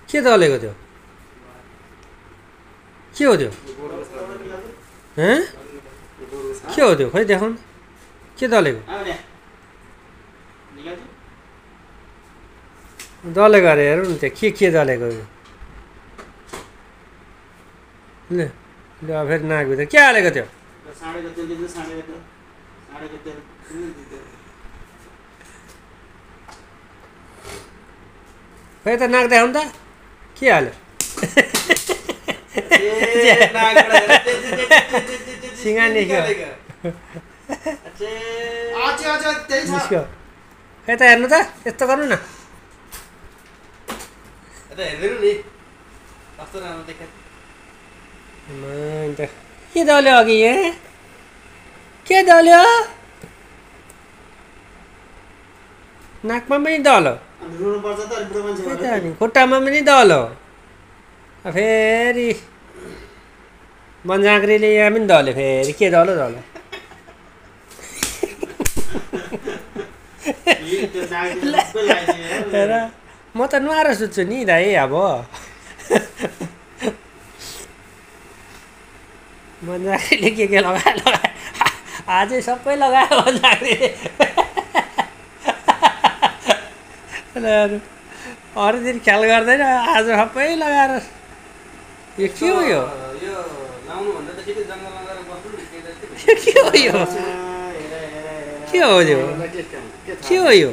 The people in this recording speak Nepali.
के दलेको त्यो के हो त्यो के हो त्यो खै देखाउनु के दलेको दलेको अरे हेरौँ न त्यहाँ के दलेको यो ल ल फेरि नाकभित्र के हालेको त्यो खै त नाक देखाउनु त के हाल्यो सिँगा निस्क्यो निस्क्यो खै त हेर्नु त यस्तो गर्नु न के दल्यो अघि यहाँ के दल्यो नाकमा पनि दल्यो खुट्टामा पनि दल्यो फेरि मन्जाग्रीले यहाँ पनि दल्यो फेरि के दल्यो दल्यो म त नुहाएर सुत्छु नि दाइ अब मन्जाग्रीले के लगायो आजै सबै लगायो मन्जाग्रीले अरू दिन ख्याल गर्दैन आज सबै लगाएर यो के हो यो के हो यो के हो यो के हो यो